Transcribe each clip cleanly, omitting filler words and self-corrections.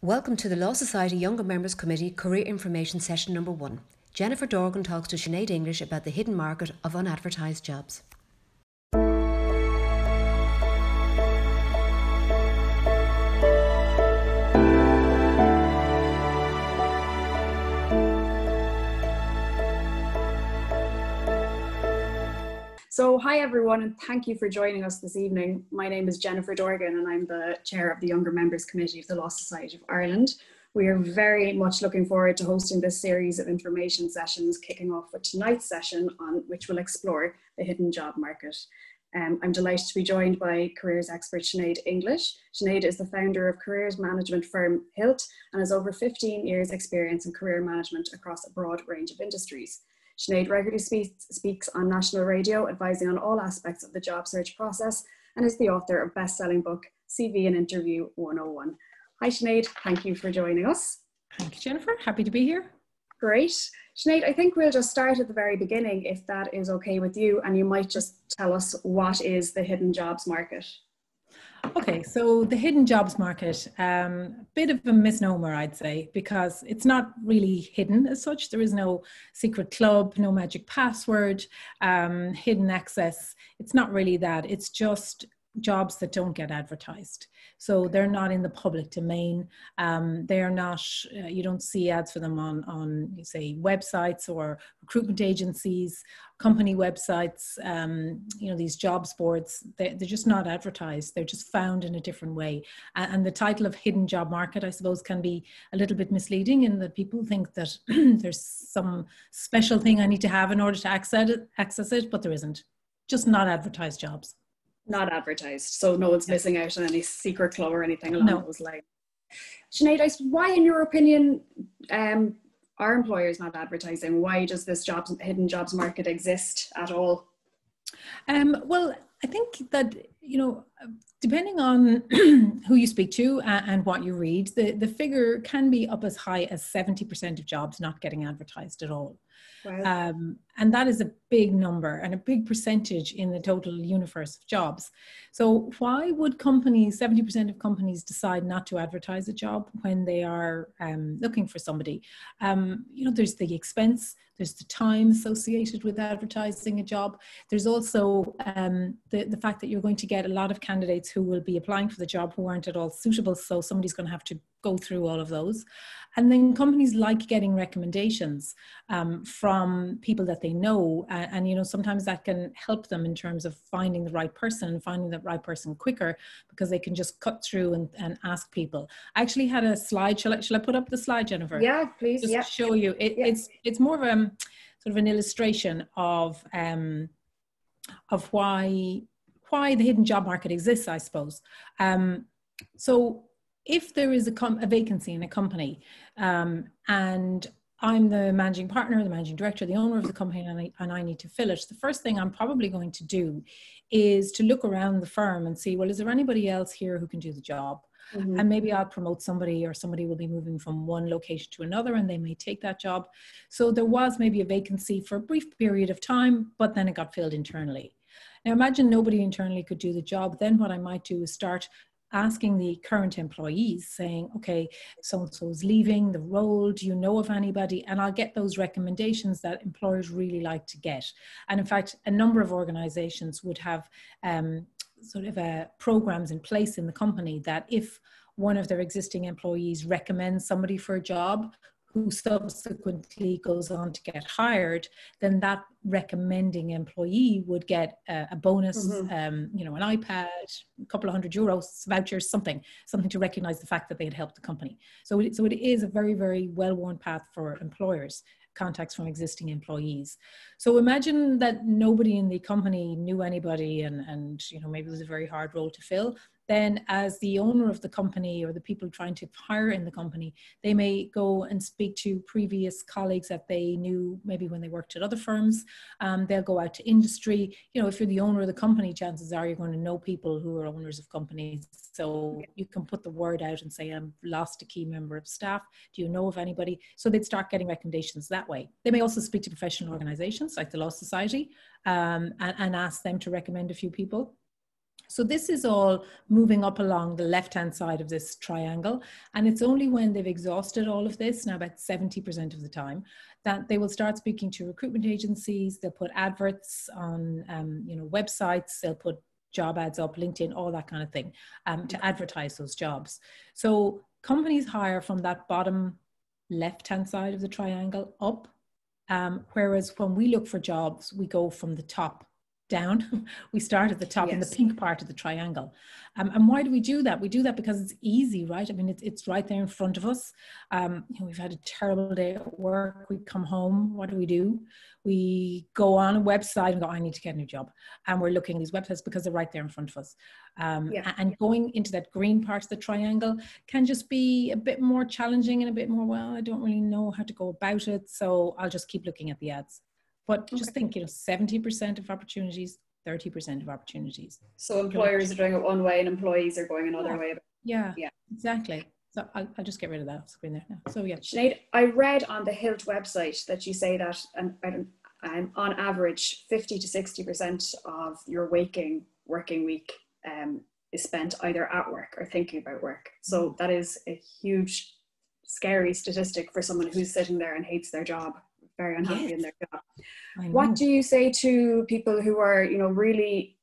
Welcome to the Law Society Younger Members Committee Career Information Session number 1. Jennifer Dorgan talks to Sinead English about the hidden market of unadvertised jobs. So hi everyone, and thank you for joining us this evening. My name is Jennifer Dorgan and I'm the chair of the Younger Members Committee of the Law Society of Ireland. We are very much looking forward to hosting this series of information sessions, kicking off with tonight's session on which will explore the hidden job market. I'm delighted to be joined by careers expert Sinead English. Sinead is the founder of careers management firm Hilt and has over 15 years experience in career management across a broad range of industries. Sinead regularly speaks on national radio, advising on all aspects of the job search process, and is the author of best-selling book, CV and Interview 101. Hi Sinead, thank you for joining us. Thank you, Jennifer. Happy to be here. Great. Sinead, I think we'll just start at the very beginning, if that is okay with you, and you might just tell us what is the hidden jobs market. Okay, so the hidden jobs market, a bit of a misnomer, I'd say, because it's not really hidden as such. There is no secret club, no magic password, hidden access. It's not really that. It's just jobs that don't get advertised. So they're not in the public domain. They are not, you don't see ads for them on say, websites or recruitment agencies, company websites, these jobs boards, they're just not advertised. They're just found in a different way. And the title of hidden job market, I suppose, can be a little bit misleading in that people think that there's some special thing I need to have in order to access it, but there isn't. Just not advertised jobs. Not advertised, so no one's missing out on any secret club or anything along those lines. Sinead, why in your opinion are employers not advertising? Why does this hidden jobs market exist at all? Well, I think that, depending on who you speak to and what you read, the figure can be up as high as 70% of jobs not getting advertised at all. Wow. And that is a big number and a big percentage in the total universe of jobs. So why would 70% of companies decide not to advertise a job when they are looking for somebody? There's the expense, there's the time associated with advertising a job. There's also the fact that you're going to get a lot of candidates who will be applying for the job who aren't at all suitable. So somebody's going to have to go through all of those. And then companies like getting recommendations from people that they know. And sometimes that can help them in terms of finding the right person and finding the right person quicker because they can just cut through and ask people. I actually had a slide. Shall I put up the slide, Jennifer? Yeah, please. Just to show you. It's more of a sort of an illustration of why the hidden job market exists, I suppose. So if there is a vacancy in a company and I'm the managing partner, the managing director, the owner of the company, and I need to fill it, the first thing I'm probably going to do is to look around the firm and see, well, is there anybody else here who can do the job? Mm-hmm. And maybe I'll promote somebody, or somebody will be moving from one location to another and they may take that job. So there was maybe a vacancy for a brief period of time, but then it got filled internally. Now imagine nobody internally could do the job. Then what I might do is start asking the current employees, saying, okay, so-and-so is leaving the role, do you know of anybody? And I'll get those recommendations that employers really like to get. And in fact, a number of organizations would have programs in place in the company that if one of their existing employees recommends somebody for a job who subsequently goes on to get hired, then that recommending employee would get a bonus, mm-hmm. An iPad, a couple of €100, vouchers, something to recognize the fact that they had helped the company. So it is a very, very well-worn path for employers, contacts from existing employees. So imagine that nobody in the company knew anybody and maybe it was a very hard role to fill. Then as the owner of the company or the people trying to hire in the company, they may go and speak to previous colleagues that they knew maybe when they worked at other firms. They'll go out to industry. If you're the owner of the company, chances are you're going to know people who are owners of companies. So you can put the word out and say, I've lost a key member of staff. Do you know of anybody? So they'd start getting recommendations that way. They may also speak to professional organizations like the Law Society and ask them to recommend a few people. So this is all moving up along the left-hand side of this triangle. And it's only when they've exhausted all of this, now about 70% of the time, that they will start speaking to recruitment agencies. They'll put adverts on, websites. They'll put job ads up, LinkedIn, all that kind of thing, to advertise those jobs. So companies hire from that bottom left-hand side of the triangle up. Whereas when we look for jobs, we go from the top down. We start at the top in the pink part of the triangle. And why do we do that? We do that because it's easy, right? I mean, it's right there in front of us. We've had a terrible day at work. We come home. What do? We go on a website and go, I need to get a new job. And we're looking at these websites because they're right there in front of us. And going into that green part of the triangle can just be a bit more challenging and a bit more, well, I don't really know how to go about it. So I'll just keep looking at the ads. But just think, 70% of opportunities, 30% of opportunities. So employers are doing it one way and employees are going another way. Yeah, exactly. So I'll just get rid of that screen there now. So yeah. Sinead, I read on the Hilt website that you say that on average, 50 to 60% of your working week is spent either at work or thinking about work. So that is a huge, scary statistic for someone who's sitting there and hates their job, very unhappy in their job. What do you say to people who are, really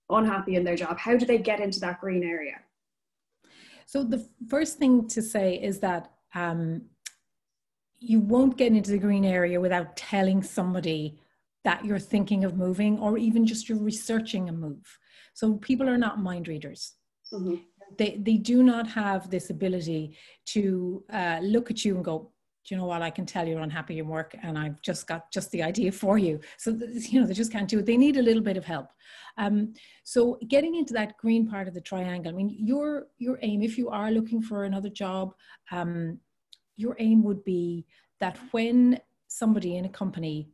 unhappy in their job? How do they get into that green area? So the first thing to say is that you won't get into the green area without telling somebody that you're thinking of moving, or even just you're researching a move. So people are not mind readers. Mm-hmm. They do not have this ability to look at you and go, do you know what, I can tell you're unhappy in work and I've just got the idea for you. So, they just can't do it. They need a little bit of help. So getting into that green part of the triangle, I mean, your aim, if you are looking for another job, your aim would be that when somebody in a company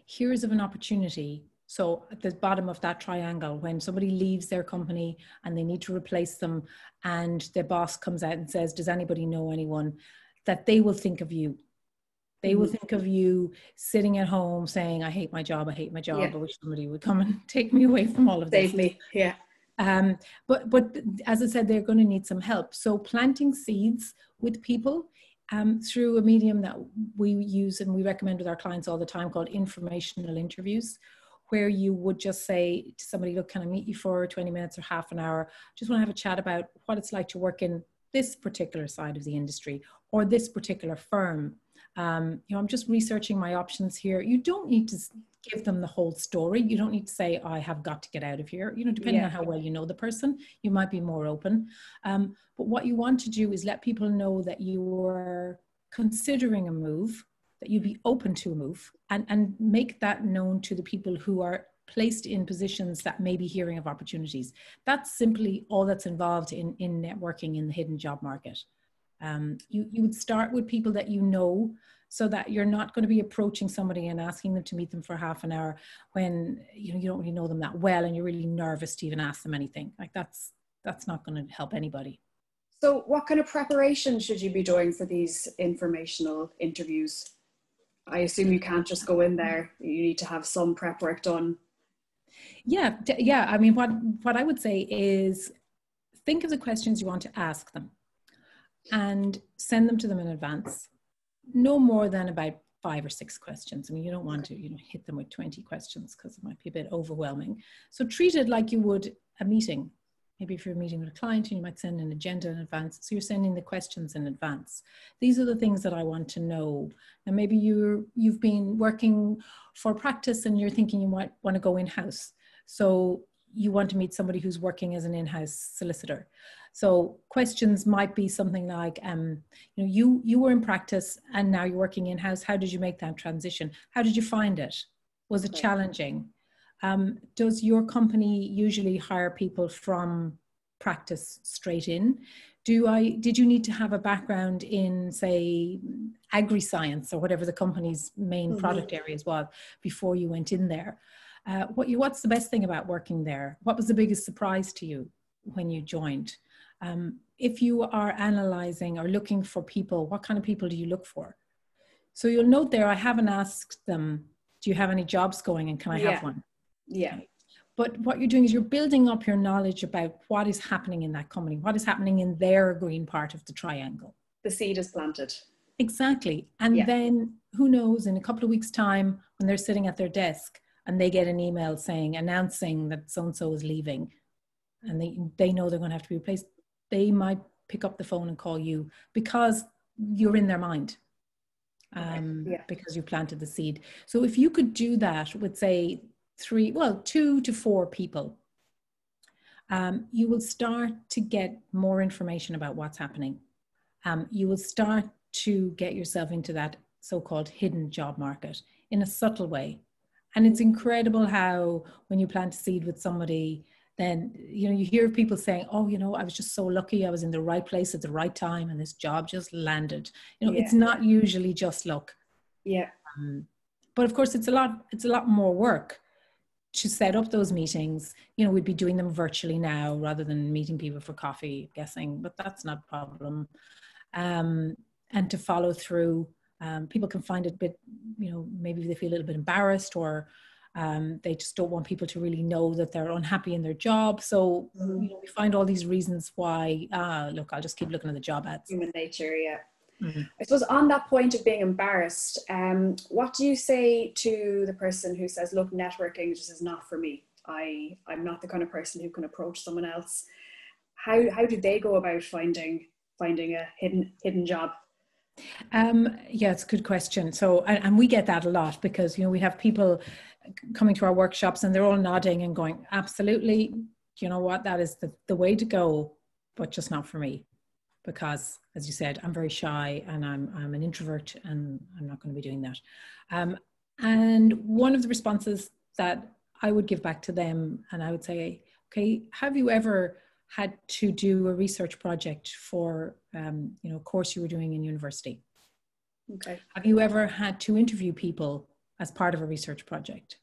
hears of an opportunity, so at the bottom of that triangle, when somebody leaves their company and they need to replace them and their boss comes out and says, does anybody know anyone, that they will think of you. They will think of you sitting at home saying, I hate my job. I wish somebody would come and take me away from all of this. Save me, yeah. But as I said, they're going to need some help. So planting seeds with people through a medium that we use and we recommend with our clients all the time called informational interviews, where you would just say to somebody, look, can I meet you for 20 minutes or half an hour? Just want to have a chat about what it's like to work in this particular side of the industry or this particular firm. I'm just researching my options here. You don't need to give them the whole story. You don't need to say, I have got to get out of here. Depending on how well you know the person, you might be more open. But what you want to do is let people know that you're considering a move, that you'd be open to a move, and make that known to the people who are placed in positions that may be hearing of opportunities. That's simply all that's involved in networking in the hidden job market. You would start with people that you know, so that you're not going to be approaching somebody and asking them to meet them for half an hour when you don't really know them that well and you're really nervous to even ask them anything. Like that's not going to help anybody. So what kind of preparation should you be doing for these informational interviews? I assume you can't just go in there. You need to have some prep work done. Yeah. I mean, what I would say is think of the questions you want to ask them and send them to them in advance. No more than about 5 or 6 questions. I mean, you don't want to, hit them with 20 questions because it might be a bit overwhelming. So treat it like you would a meeting. Maybe if you're meeting with a client, you might send an agenda in advance. So you're sending the questions in advance. These are the things that I want to know. And maybe you've been working for practice and you're thinking you might want to go in-house. So you want to meet somebody who's working as an in-house solicitor. So questions might be something like, you were in practice and now you're working in-house. How did you make that transition? How did you find it? Was it challenging? Does your company usually hire people from practice straight in? Did you need to have a background in, say, agri-science or whatever the company's main product areas was before you went in there? What's the best thing about working there? What was the biggest surprise to you when you joined? If you are analyzing or looking for people, what kind of people do you look for? So you'll note there, I haven't asked them, do you have any jobs going and can I have one? Yeah. Okay. But what you're doing is you're building up your knowledge about what is happening in that company, what is happening in their green part of the triangle. The seed is planted. Exactly. And then who knows, in a couple of weeks' time, when they're sitting at their desk and they get an email announcing that so-and-so is leaving, and they know they're going to have to be replaced, they might pick up the phone and call you because you're in their mind, because you planted the seed. So if you could do that with, say, 2 to 4 people, you will start to get more information about what's happening. You will start to get yourself into that so-called hidden job market in a subtle way. And it's incredible how when you plant a seed with somebody, then, you know, you hear people saying, oh, you know, I was just so lucky. I was in the right place at the right time and this job just landed. You know, it's not usually just luck. Yeah. But of course, it's a lot more work to set up those meetings. You know, we'd be doing them virtually now rather than meeting people for coffee, guessing, but that's not a problem. And to follow through, people can find it a bit, you know, maybe they feel a little bit embarrassed, or they just don't want people to really know that they're unhappy in their job. So, you know, we find all these reasons why, look, I'll just keep looking at the job ads. Human nature, yeah. I suppose on that point of being embarrassed, what do you say to the person who says, look, networking just is not for me. I'm not the kind of person who can approach someone else. How do they go about finding a hidden job? Yeah, it's a good question. So, and we get that a lot because, you know, we have people coming to our workshops and they're all nodding and going, absolutely, you know what, that is the way to go, but just not for me. Because, as you said, I'm very shy and I'm an introvert and I'm not going to be doing that. And one of the responses that I would give back to them, and I would say, okay, have you ever had to do a research project for, you know, a course you were doing in university? Okay. Have you ever had to interview people as part of a research project?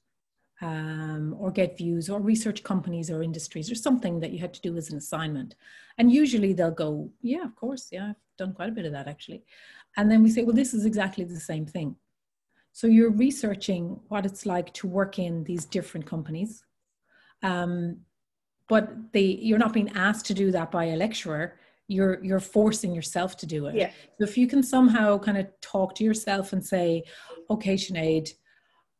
Or get views, or research companies or industries, or something that you had to do as an assignment? And usually they'll go, yeah, of course, yeah, I've done quite a bit of that actually. And then we say, well, this is exactly the same thing. So you're researching what it's like to work in these different companies, but you're not being asked to do that by a lecturer. You're forcing yourself to do it. Yeah. So if you can somehow kind of talk to yourself and say, okay, Sinead,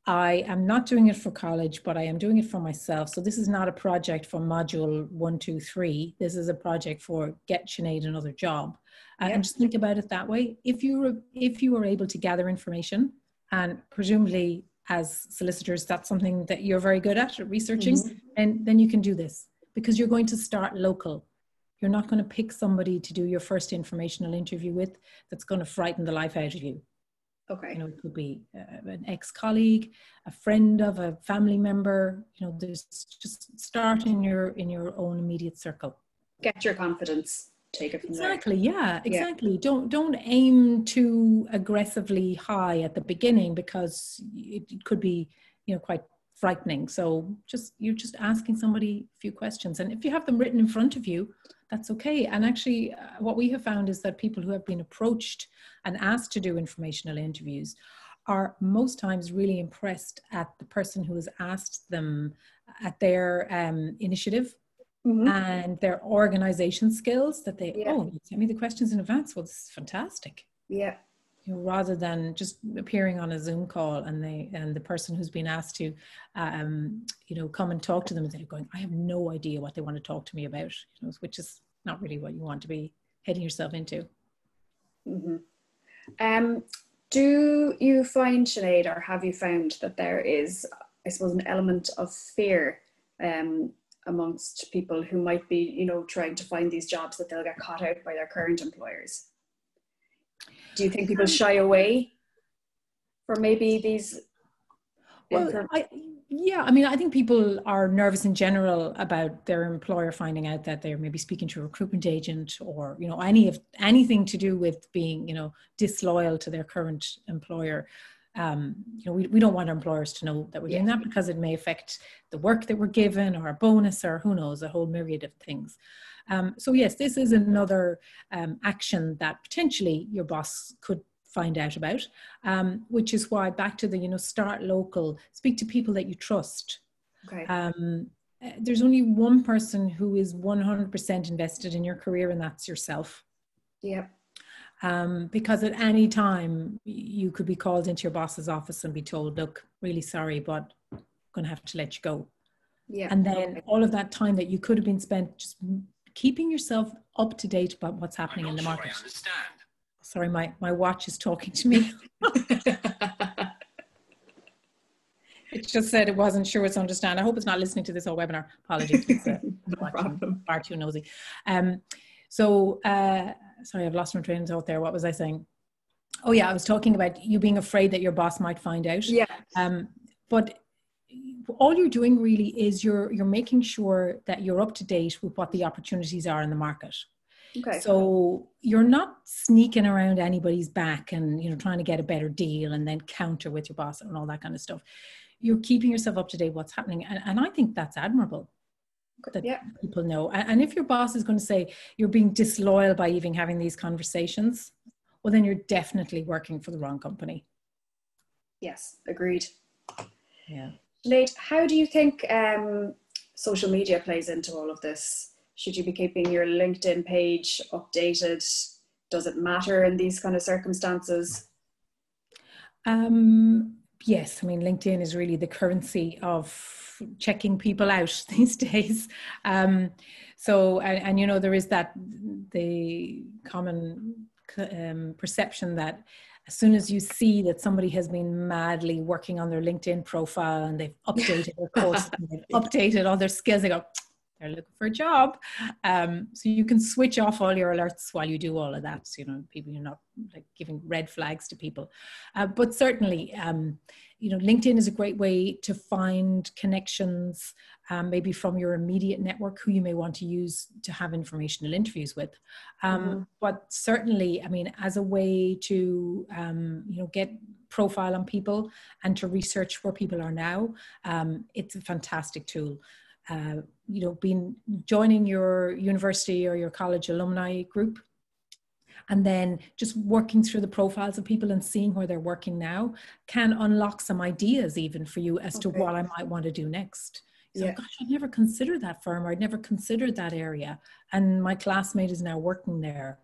I am not doing it for college, but I am doing it for myself. So this is not a project for module 1, 2, 3. This is a project for get Sinead another job. And just think about it that way. If you were able to gather information, and presumably as solicitors, that's something that you're very good at researching, and then you can do this because you're going to start local. You're not going to pick somebody to do your first informational interview with that's going to frighten the life out of you. Okay. You know, it could be an ex-colleague, a friend of a family member. You know, there's just start in your own immediate circle. Get your confidence. Take it from there. Exactly. Yeah. Exactly. Yeah. Don't aim too aggressively high at the beginning because it could be, you know, quite frightening. So you're just asking somebody a few questions, and if you have them written in front of you, that's okay. And actually, what we have found is that people who have been approached and asked to do informational interviews are most times really impressed at the person who has asked them, at their initiative and their organization skills, that they, you sent me the questions in advance. Well, this is fantastic. Yeah. You know, rather than just appearing on a Zoom call and the person who's been asked to, you know, come and talk to them, and they're going, I have no idea what they want to talk to me about, you know, which is not really what you want to be heading yourself into. Do you find, Sinead, or have you found that there is, I suppose, an element of fear amongst people who might be, you know, trying to find these jobs, that they'll get caught out by their current employers? Do you think people shy away from maybe these? Well, I mean, I think people are nervous in general about their employer finding out that they're maybe speaking to a recruitment agent, or, you know, anything to do with being, you know, disloyal to their current employer. You know, we don't want our employers to know that we're doing that, because it may affect the work that we're given, or a bonus, or who knows, a whole myriad of things. So yes, this is another action that potentially your boss could find out about, which is why, back to the, you know, start local, speak to people that you trust. Okay. there's only one person who is 100% invested in your career, and that's yourself. Yeah. Because at any time you could be called into your boss's office and be told, look, really sorry, but I'm going to have to let you go. Yeah. And then all of that time that you could have been spent just keeping yourself up to date about what's happening in the market. I understand. Sorry, my watch is talking to me. It just said it wasn't sure it's understand. I hope it's not listening to this whole webinar. Apologies. It's far too nosy. Sorry, I've lost my train of thought there. What was I saying? Oh yeah, I was talking about you being afraid that your boss might find out. Yeah. But all you're doing really is you're making sure that you're up to date with what the opportunities are in the market. Okay. So you're not sneaking around anybody's back and, you know, trying to get a better deal and then counter with your boss and all that kind of stuff. You're keeping yourself up to date what's happening. And I think that's admirable that people know. And if your boss is going to say you're being disloyal by even having these conversations, well, then you're definitely working for the wrong company. Yes, agreed. Yeah. Sinead, how do you think social media plays into all of this? Should you be keeping your LinkedIn page updated? Does it matter in these kind of circumstances? Yes, I mean, LinkedIn is really the currency of checking people out these days. So you know, there is the common perception that as soon as you see that somebody has been madly working on their LinkedIn profile and they've updated their courses and they've updated all their skills, they go, they're looking for a job. So you can switch off all your alerts while you do all of that. So, you know, people, you're not like giving red flags to people. But certainly, you know, LinkedIn is a great way to find connections, maybe from your immediate network who you may want to use to have informational interviews with. But certainly, I mean, as a way to, you know, get profile on people and to research where people are now, it's a fantastic tool. You know, joining your university or your college alumni group, and then just working through the profiles of people and seeing where they're working now can unlock some ideas even for you as to what I might want to do next. So, gosh, I'd never considered that firm, or I'd never considered that area. And my classmate is now working there.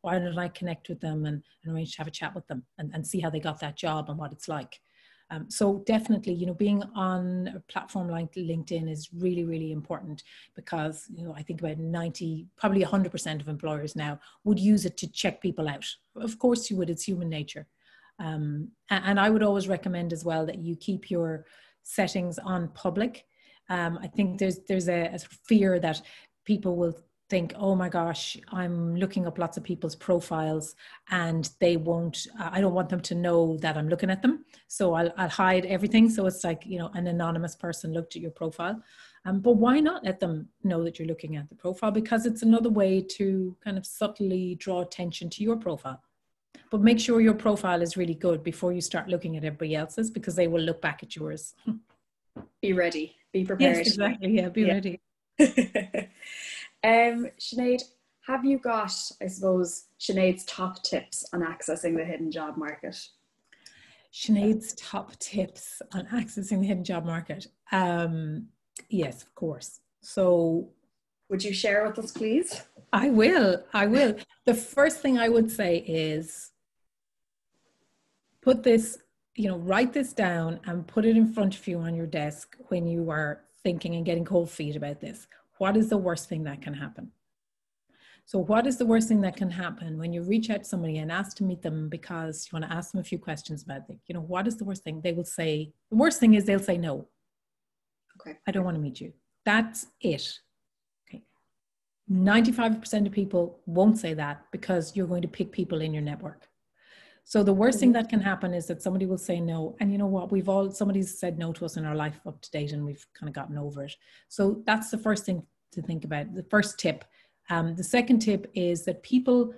Why don't I connect with them and arrange to have a chat with them and see how they got that job and what it's like? So definitely, you know, being on a platform like LinkedIn is really, really important, because, you know, I think about 100% of employers now would use it to check people out. Of course you would, it's human nature. And I would always recommend as well that you keep your settings on public. I think there's a fear that people will think, oh my gosh, I'm looking up lots of people's profiles and I don't want them to know that I'm looking at them. So I'll hide everything. So it's like, you know, an anonymous person looked at your profile. But why not let them know that you're looking at the profile? Because it's another way to kind of subtly draw attention to your profile. But make sure your profile is really good before you start looking at everybody else's, because they will look back at yours. Be ready, be prepared. Yes, exactly. Yeah, be ready. Sinead, have you got, I suppose, Sinead's top tips on accessing the hidden job market? Sinead's top tips on accessing the hidden job market. Yes, of course. So would you share with us, please? I will. The first thing I would say is put this, you know, write this down and put it in front of you on your desk when you are thinking and getting cold feet about this. What is the worst thing that can happen? So what is the worst thing that can happen when you reach out to somebody and ask to meet them because you want to ask them a few questions about it? You know, what is the worst thing? They will say, the worst thing is they'll say no. Okay. I don't want to meet you. That's it. Okay. 95% of people won't say that because you're going to pick people in your network. So the worst thing that can happen is that somebody will say no. And you know what? Somebody's said no to us in our life up to date and we've kind of gotten over it. So that's the first thing to think about, the first tip. The second tip is that people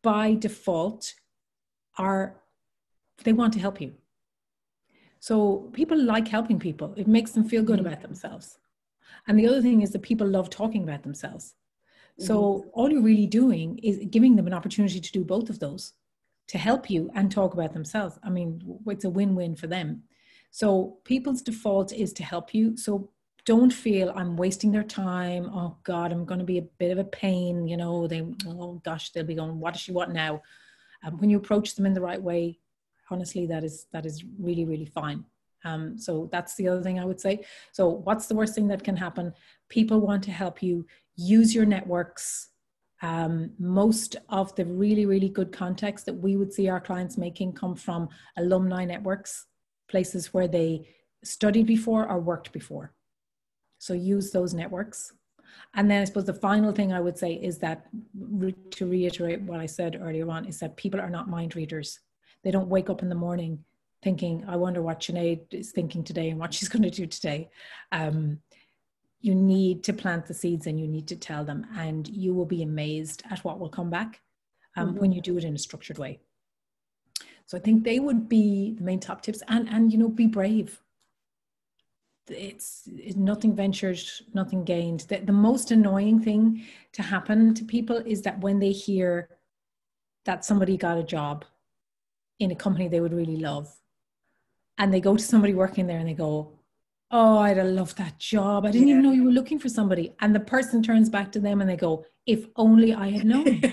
by default they want to help you. So people like helping people. It makes them feel good about themselves. And the other thing is that people love talking about themselves. So all you're really doing is giving them an opportunity to do both of those, to help you and talk about themselves. I mean, it's a win-win for them. So people's default is to help you. So don't feel I'm wasting their time. Oh God, I'm going to be a bit of a pain. You know, oh gosh, they'll be going, what does she want now? When you approach them in the right way, honestly, that is really, really fine. So that's the other thing I would say. So what's the worst thing that can happen? People want to help you. Use your networks. Most of the really, really good contacts that we would see our clients making come from alumni networks, places where they studied before or worked before. So use those networks. And then I suppose the final thing I would say is that, to reiterate what I said earlier on, is that people are not mind readers. They don't wake up in the morning thinking, I wonder what Sinead is thinking today and what she's going to do today. You need to plant the seeds and you need to tell them, and you will be amazed at what will come back when you do it in a structured way. So I think they would be the main top tips. And you know, be brave. It's nothing ventured, nothing gained. The most annoying thing to happen to people is that when they hear that somebody got a job in a company they would really love, and they go to somebody working there and they go, oh, I'd have loved that job. I didn't even know you were looking for somebody. And the person turns back to them and they go, if only I had known.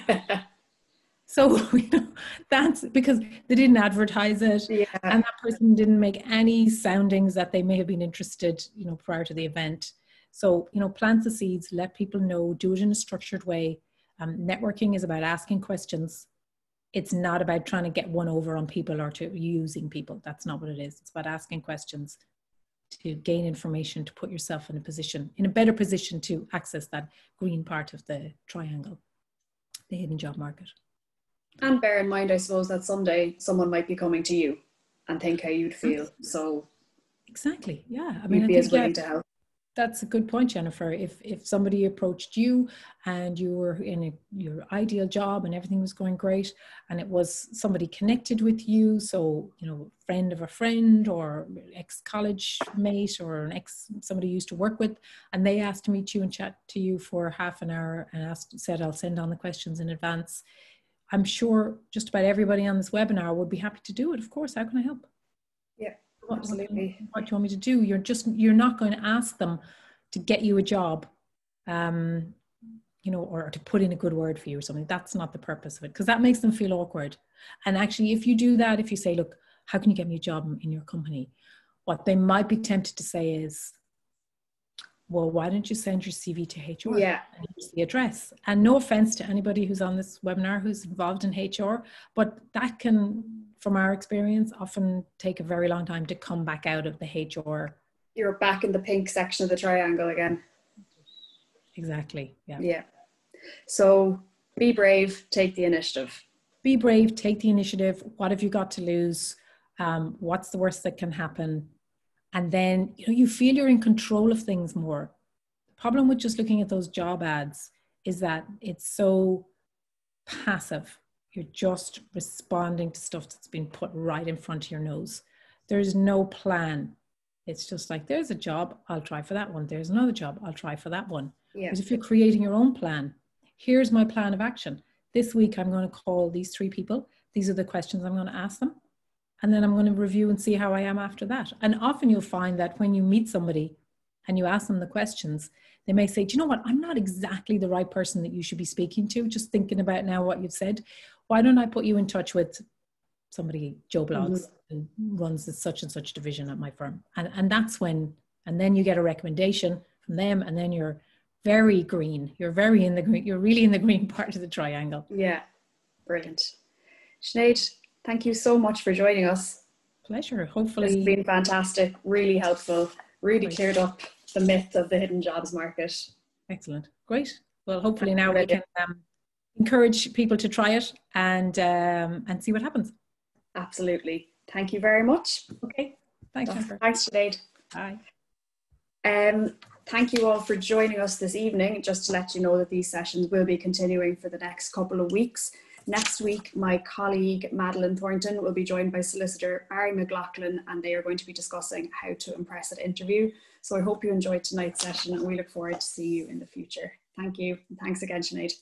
So, you know, that's because they didn't advertise it. Yeah. And that person didn't make any soundings that they may have been interested, you know, prior to the event. So, you know, plant the seeds, let people know, do it in a structured way. Networking is about asking questions. It's not about trying to get one over on people or to using people. That's not what it is. It's about asking questions to gain information, to put yourself in a better position to access that green part of the triangle, the hidden job market. And bear in mind, I suppose, that someday someone might be coming to you and think how you'd feel. So exactly, yeah. I mean, you'd be as willing to help. That's a good point, Jennifer. If somebody approached you and you were in your ideal job and everything was going great, and it was somebody connected with you, so, you know, friend of a friend or ex-college mate or somebody you used to work with, and they asked to meet you and chat to you for half an hour and said, I'll send on the questions in advance. I'm sure just about everybody on this webinar would be happy to do it. Of course, how can I help? Yeah. Absolutely. What do you want me to do? You're not going to ask them to get you a job, you know, or to put in a good word for you or something. That's not the purpose of it, because that makes them feel awkward. And actually, if you do that, if you say, look, how can you get me a job in your company? What they might be tempted to say is, well, why don't you send your CV to HR? Yeah. And here's the address. And no offense to anybody who's on this webinar who's involved in HR, but that can, from our experience, often take a very long time to come back out of the HR. You're back in the pink section of the triangle again. Exactly. Yeah. Yeah. So be brave, take the initiative. Be brave, take the initiative. What have you got to lose? What's the worst that can happen? And then, you know, you feel you're in control of things more. The problem with just looking at those job ads is that it's so passive. You're just responding to stuff that's been put right in front of your nose. There's no plan. It's just like, there's a job, I'll try for that one. There's another job, I'll try for that one. Yeah. Because if you're creating your own plan, here's my plan of action. This week, I'm going to call these 3 people. These are the questions I'm going to ask them. And then I'm going to review and see how I am after that. And often you'll find that when you meet somebody and you ask them the questions, they may say, do you know what? I'm not exactly the right person that you should be speaking to. Just thinking about now what you've said. Why don't I put you in touch with somebody, Joe Blogs, who runs the such and such division at my firm. And that's when, and then you get a recommendation from them, and then you're very green. You're very in the green. You're really in the green part of the triangle. Yeah. Brilliant. Sinead, thank you so much for joining us. Pleasure. Hopefully. It's been fantastic, really helpful, really cleared up the myth of the hidden jobs market. Excellent. Great. Well, hopefully now we can encourage people to try it and see what happens. Absolutely. Thank you very much. Okay. Thanks, Jennifer. Thanks, Sinead. Bye. Thank you all for joining us this evening. Just to let you know that these sessions will be continuing for the next couple of weeks. Next week, my colleague Madeline Thornton will be joined by solicitor Barry McLaughlin, and they are going to be discussing how to impress at interview. So I hope you enjoyed tonight's session, and we look forward to see you in the future. Thank you. And thanks again, Sinead.